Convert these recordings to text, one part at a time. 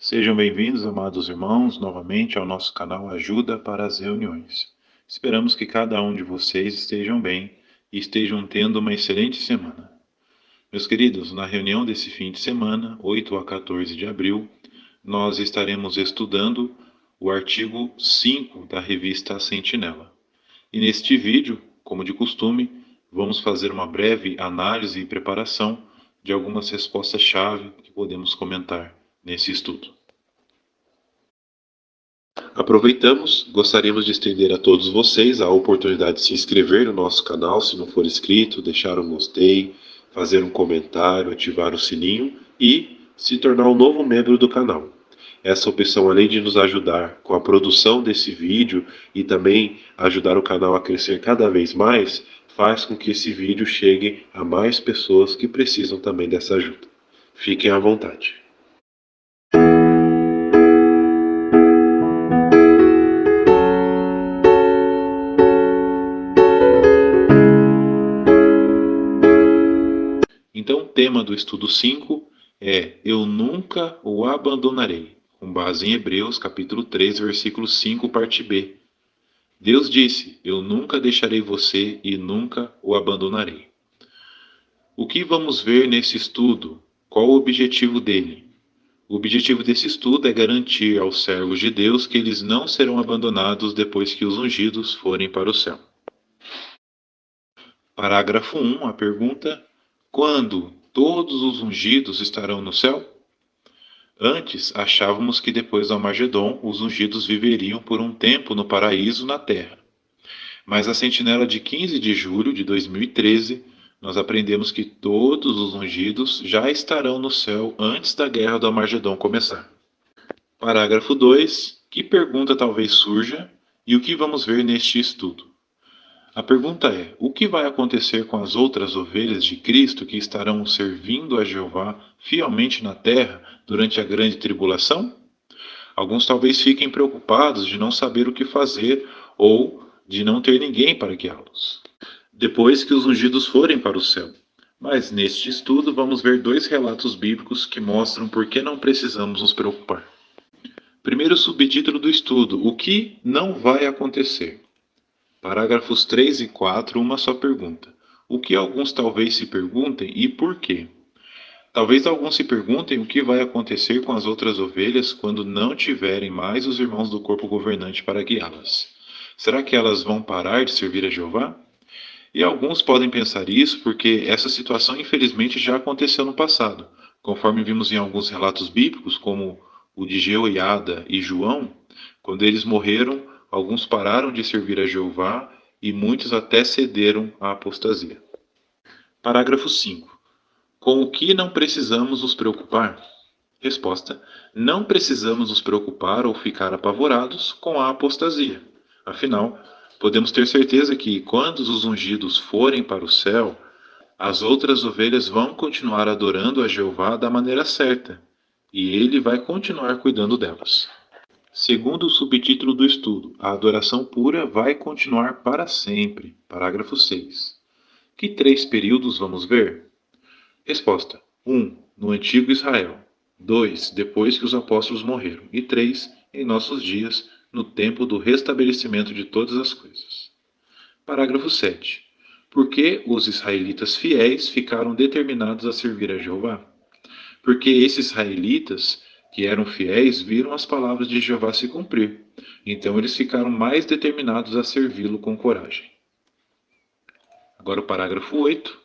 Sejam bem-vindos, amados irmãos, novamente ao nosso canal Ajuda para as Reuniões. Esperamos que cada um de vocês estejam bem e estejam tendo uma excelente semana. Meus queridos, na reunião desse fim de semana, 8 a 14 de abril, nós estaremos estudando o artigo 5 da revista Sentinela. E neste vídeo, como de costume, vamos fazer uma breve análise e preparação de algumas respostas-chave que podemos comentar nesse estudo. Aproveitamos, gostaríamos de estender a todos vocês a oportunidade de se inscrever no nosso canal, se não for inscrito, deixar um gostei, fazer um comentário, ativar o sininho e se tornar um novo membro do canal. Essa opção, além de nos ajudar com a produção desse vídeo e também ajudar o canal a crescer cada vez mais, faz com que esse vídeo chegue a mais pessoas que precisam também dessa ajuda. Fiquem à vontade. Então, o tema do estudo 5 é Eu nunca o abandonarei, com base em Hebreus, capítulo 3, versículo 5, parte B. Deus disse, eu nunca deixarei você e nunca o abandonarei. O que vamos ver nesse estudo? Qual o objetivo dele? O objetivo desse estudo é garantir aos servos de Deus que eles não serão abandonados depois que os ungidos forem para o céu. Parágrafo 1, a pergunta: quando todos os ungidos estarão no céu? Antes, achávamos que depois do Armagedon, os ungidos viveriam por um tempo no paraíso na terra. Mas a sentinela de 15 de julho de 2013, nós aprendemos que todos os ungidos já estarão no céu antes da guerra do Armagedon começar. Parágrafo 2. Que pergunta talvez surja e o que vamos ver neste estudo? A pergunta é: o que vai acontecer com as outras ovelhas de Cristo que estarão servindo a Jeová fielmente na terra durante a grande tribulação? Alguns talvez fiquem preocupados de não saber o que fazer ou de não ter ninguém para guiá-los, depois que os ungidos forem para o céu. Mas neste estudo vamos ver dois relatos bíblicos que mostram por que não precisamos nos preocupar. Primeiro subtítulo do estudo: o que não vai acontecer? Parágrafos 3 e 4, uma só pergunta. O que alguns talvez se perguntem e por quê? Talvez alguns se perguntem o que vai acontecer com as outras ovelhas quando não tiverem mais os irmãos do corpo governante para guiá-las. Será que elas vão parar de servir a Jeová? E alguns podem pensar isso porque essa situação infelizmente já aconteceu no passado. Conforme vimos em alguns relatos bíblicos, como o de Jeoiada e João, quando eles morreram, alguns pararam de servir a Jeová e muitos até cederam à apostasia. Parágrafo 5. Com o que não precisamos nos preocupar? Resposta: não precisamos nos preocupar ou ficar apavorados com a apostasia. Afinal, podemos ter certeza que, quando os ungidos forem para o céu, as outras ovelhas vão continuar adorando a Jeová da maneira certa, e ele vai continuar cuidando delas. Segundo o subtítulo do estudo, a adoração pura vai continuar para sempre. Parágrafo 6. Que três períodos vamos ver? Resposta: 1. No Antigo Israel. 2. Depois que os apóstolos morreram. E 3. Em nossos dias, no tempo do restabelecimento de todas as coisas. Parágrafo 7. Por que os israelitas fiéis ficaram determinados a servir a Jeová? Porque esses israelitas que eram fiéis viram as palavras de Jeová se cumprir. Então eles ficaram mais determinados a servi-lo com coragem. Agora o parágrafo 8.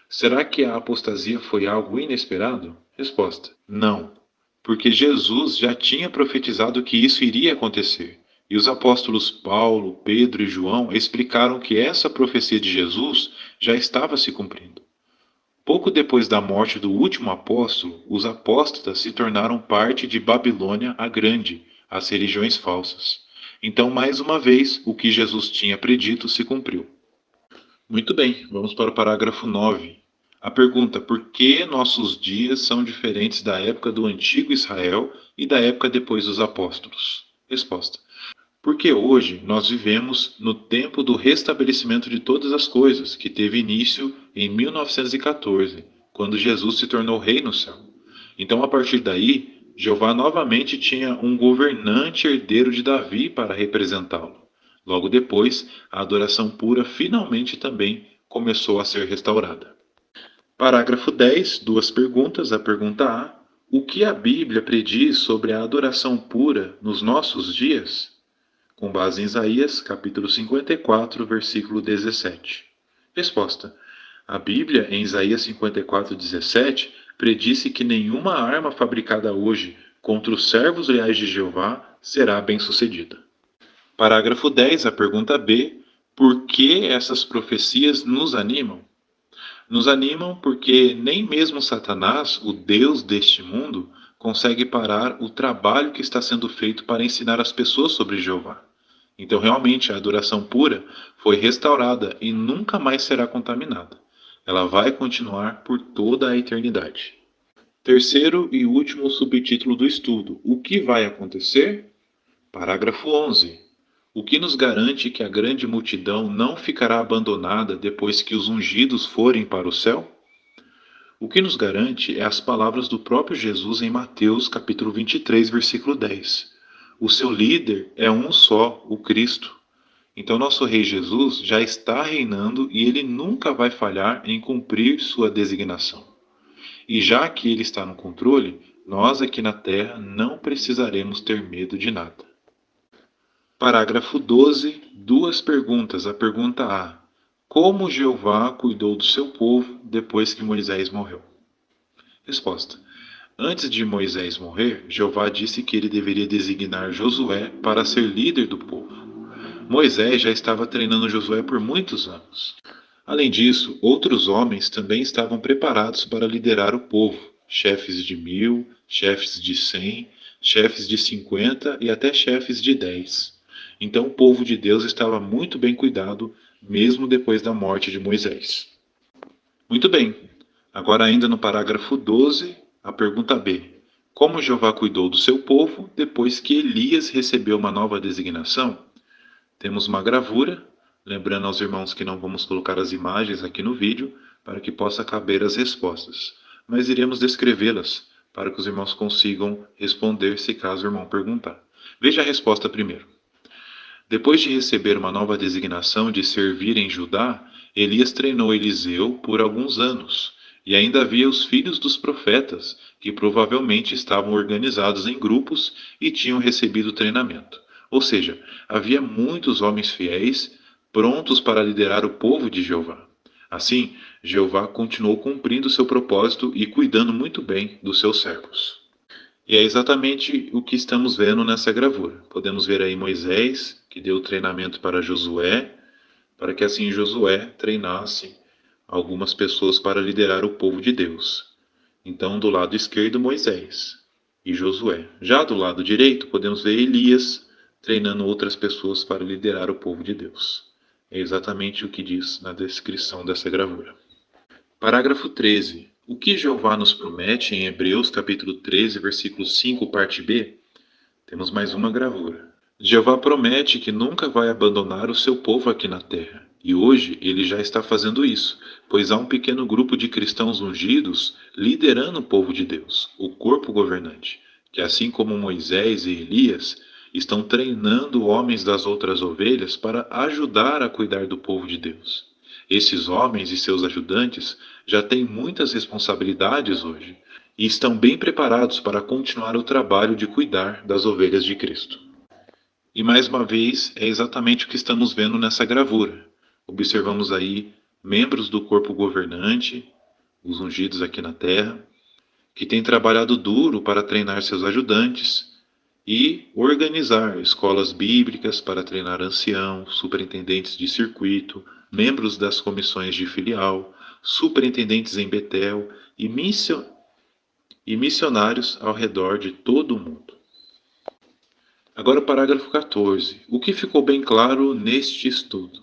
Será que a apostasia foi algo inesperado? Resposta: não, porque Jesus já tinha profetizado que isso iria acontecer. E os apóstolos Paulo, Pedro e João explicaram que essa profecia de Jesus já estava se cumprindo. Pouco depois da morte do último apóstolo, os apóstatas se tornaram parte de Babilônia a Grande, as religiões falsas. Então, mais uma vez, o que Jesus tinha predito se cumpriu. Muito bem, vamos para o parágrafo 9. A pergunta: por que nossos dias são diferentes da época do antigo Israel e da época depois dos apóstolos? Resposta: porque hoje nós vivemos no tempo do restabelecimento de todas as coisas, que teve início em 1914, quando Jesus se tornou rei no céu. Então, a partir daí, Jeová novamente tinha um governante herdeiro de Davi para representá-lo. Logo depois, a adoração pura finalmente também começou a ser restaurada. Parágrafo 10, duas perguntas. A pergunta A: o que a Bíblia prediz sobre a adoração pura nos nossos dias? Com base em Isaías, capítulo 54, versículo 17. Resposta: a Bíblia, em Isaías 54:17, predisse que nenhuma arma fabricada hoje contra os servos leais de Jeová será bem-sucedida. Parágrafo 10, a pergunta B: por que essas profecias nos animam? Nos animam porque nem mesmo Satanás, o Deus deste mundo, consegue parar o trabalho que está sendo feito para ensinar as pessoas sobre Jeová. Então, realmente, a adoração pura foi restaurada e nunca mais será contaminada. Ela vai continuar por toda a eternidade. Terceiro e último subtítulo do estudo: o que vai acontecer? Parágrafo 11. O que nos garante que a grande multidão não ficará abandonada depois que os ungidos forem para o céu? O que nos garante é as palavras do próprio Jesus em Mateus capítulo 23, versículo 10. O seu líder é um só, o Cristo. Então nosso Rei Jesus já está reinando e ele nunca vai falhar em cumprir sua designação. E já que ele está no controle, nós aqui na terra não precisaremos ter medo de nada. Parágrafo 12, duas perguntas. A pergunta A: como Jeová cuidou do seu povo depois que Moisés morreu? Resposta: antes de Moisés morrer, Jeová disse que ele deveria designar Josué para ser líder do povo. Moisés já estava treinando Josué por muitos anos. Além disso, outros homens também estavam preparados para liderar o povo, chefes de 1.000, chefes de 100, chefes de 50 e até chefes de 10. Então o povo de Deus estava muito bem cuidado, mesmo depois da morte de Moisés. Muito bem. Agora, ainda no parágrafo 12, a pergunta B: como Jeová cuidou do seu povo depois que Elias recebeu uma nova designação? Temos uma gravura, lembrando aos irmãos que não vamos colocar as imagens aqui no vídeo para que possa caber as respostas, mas iremos descrevê-las para que os irmãos consigam responder se caso o irmão perguntar. Veja a resposta primeiro. Depois de receber uma nova designação de servir em Judá, Elias treinou Eliseu por alguns anos, e ainda havia os filhos dos profetas, que provavelmente estavam organizados em grupos e tinham recebido treinamento. Ou seja, havia muitos homens fiéis, prontos para liderar o povo de Jeová. Assim, Jeová continuou cumprindo seu propósito e cuidando muito bem dos seus servos. E é exatamente o que estamos vendo nessa gravura. Podemos ver aí Moisés, que deu treinamento para Josué, para que assim Josué treinasse algumas pessoas para liderar o povo de Deus. Então, do lado esquerdo, Moisés e Josué. Já do lado direito, podemos ver Elias treinando outras pessoas para liderar o povo de Deus. É exatamente o que diz na descrição dessa gravura. Parágrafo 13. O que Jeová nos promete em Hebreus capítulo 13, versículo 5, parte B? Temos mais uma gravura. Jeová promete que nunca vai abandonar o seu povo aqui na terra. E hoje ele já está fazendo isso, pois há um pequeno grupo de cristãos ungidos liderando o povo de Deus, o corpo governante, que assim como Moisés e Elias, estão treinando homens das outras ovelhas para ajudar a cuidar do povo de Deus. Esses homens e seus ajudantes já têm muitas responsabilidades hoje e estão bem preparados para continuar o trabalho de cuidar das ovelhas de Cristo. E mais uma vez, é exatamente o que estamos vendo nessa gravura. Observamos aí membros do corpo governante, os ungidos aqui na terra, que têm trabalhado duro para treinar seus ajudantes e organizar escolas bíblicas para treinar anciãos, superintendentes de circuito, membros das comissões de filial, superintendentes em Betel e missionários ao redor de todo o mundo. Agora o parágrafo 14. O que ficou bem claro neste estudo?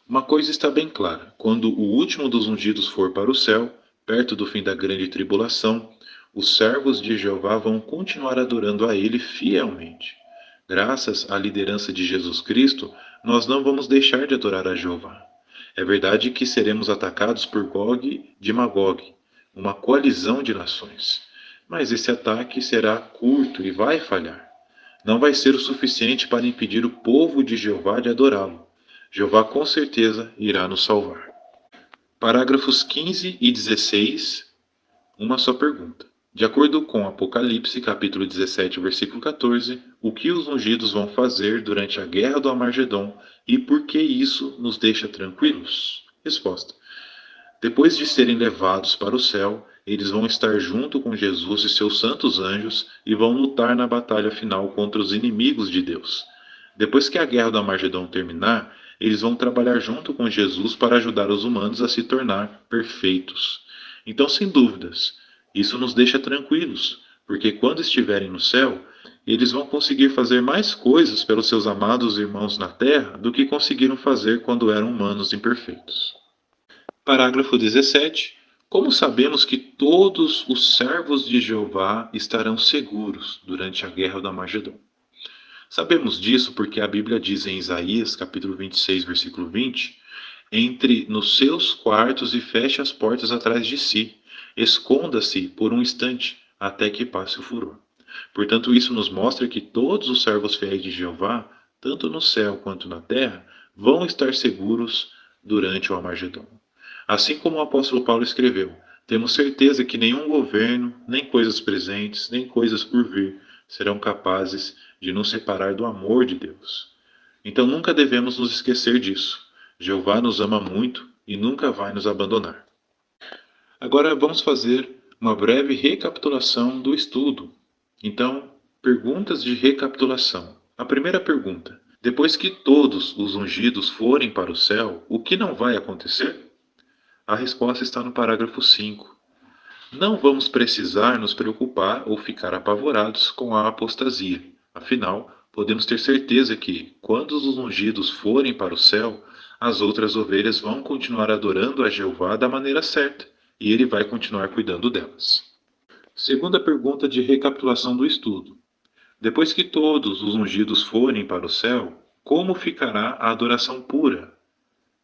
Uma coisa está bem clara: quando o último dos ungidos for para o céu, perto do fim da grande tribulação, os servos de Jeová vão continuar adorando a Ele fielmente. Graças à liderança de Jesus Cristo, nós não vamos deixar de adorar a Jeová. É verdade que seremos atacados por Gog de Magog, uma coalizão de nações. Mas esse ataque será curto e vai falhar. Não vai ser o suficiente para impedir o povo de Jeová de adorá-lo. Jeová com certeza irá nos salvar. Parágrafos 15 e 16, uma só pergunta. De acordo com Apocalipse, capítulo 17, versículo 14, o que os ungidos vão fazer durante a guerra do Armagedom e por que isso nos deixa tranquilos? Resposta. Depois de serem levados para o céu, eles vão estar junto com Jesus e seus santos anjos e vão lutar na batalha final contra os inimigos de Deus. Depois que a guerra do Armagedom terminar, eles vão trabalhar junto com Jesus para ajudar os humanos a se tornar perfeitos. Então, sem dúvidas, isso nos deixa tranquilos, porque quando estiverem no céu, eles vão conseguir fazer mais coisas pelos seus amados irmãos na terra do que conseguiram fazer quando eram humanos imperfeitos. Parágrafo 17. Como sabemos que todos os servos de Jeová estarão seguros durante a guerra do Armagedom? Sabemos disso porque a Bíblia diz em Isaías, capítulo 26, versículo 20, entre nos seus quartos e feche as portas atrás de si, esconda-se por um instante, até que passe o furor. Portanto, isso nos mostra que todos os servos fiéis de Jeová, tanto no céu quanto na terra, vão estar seguros durante o Armagedom. Assim como o apóstolo Paulo escreveu, temos certeza que nenhum governo, nem coisas presentes, nem coisas por vir serão capazes de nos separar do amor de Deus. Então nunca devemos nos esquecer disso. Jeová nos ama muito e nunca vai nos abandonar. Agora vamos fazer uma breve recapitulação do estudo. Então, perguntas de recapitulação. A primeira pergunta: depois que todos os ungidos forem para o céu, o que não vai acontecer? A resposta está no parágrafo 5. Não vamos precisar nos preocupar ou ficar apavorados com a apostasia. Afinal, podemos ter certeza que, quando os ungidos forem para o céu, as outras ovelhas vão continuar adorando a Jeová da maneira certa, e ele vai continuar cuidando delas. Segunda pergunta de recapitulação do estudo. Depois que todos os ungidos forem para o céu, como ficará a adoração pura?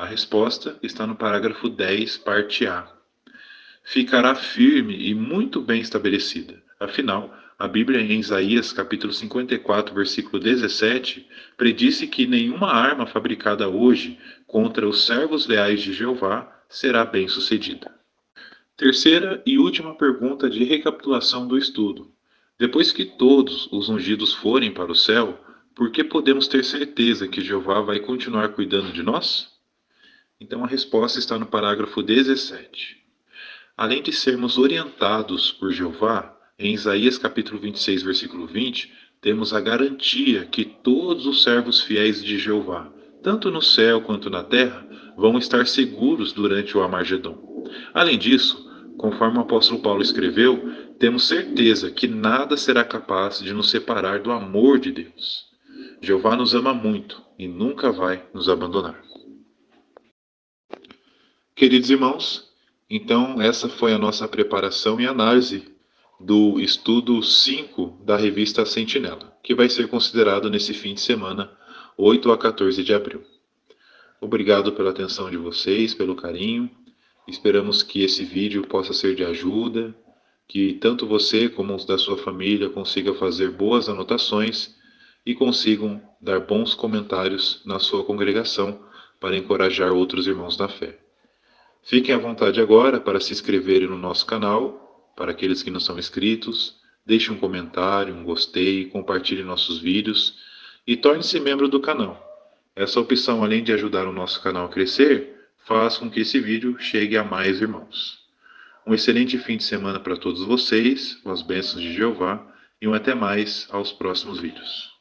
A resposta está no parágrafo 10, parte A. Ficará firme e muito bem estabelecida. Afinal, a Bíblia em Isaías capítulo 54, versículo 17, predisse que nenhuma arma fabricada hoje contra os servos leais de Jeová será bem sucedida. Terceira e última pergunta de recapitulação do estudo. Depois que todos os ungidos forem para o céu, por que podemos ter certeza que Jeová vai continuar cuidando de nós? Então a resposta está no parágrafo 17. Além de sermos orientados por Jeová, em Isaías capítulo 26, versículo 20, temos a garantia que todos os servos fiéis de Jeová, tanto no céu quanto na terra, vão estar seguros durante o Armagedom. Além disso, conforme o apóstolo Paulo escreveu, temos certeza que nada será capaz de nos separar do amor de Deus. Jeová nos ama muito e nunca vai nos abandonar. Queridos irmãos, então essa foi a nossa preparação e análise do estudo 5 da revista Sentinela, que vai ser considerado nesse fim de semana, 8 a 14 de abril. Obrigado pela atenção de vocês, pelo carinho. Esperamos que esse vídeo possa ser de ajuda, que tanto você como os da sua família consigam fazer boas anotações e consigam dar bons comentários na sua congregação para encorajar outros irmãos na fé. Fiquem à vontade agora para se inscreverem no nosso canal, para aqueles que não são inscritos, deixe um comentário, um gostei, compartilhe nossos vídeos e torne-se membro do canal. Essa opção, além de ajudar o nosso canal a crescer, faz com que esse vídeo chegue a mais irmãos. Um excelente fim de semana para todos vocês, com as bênçãos de Jeová, e um até mais aos próximos vídeos.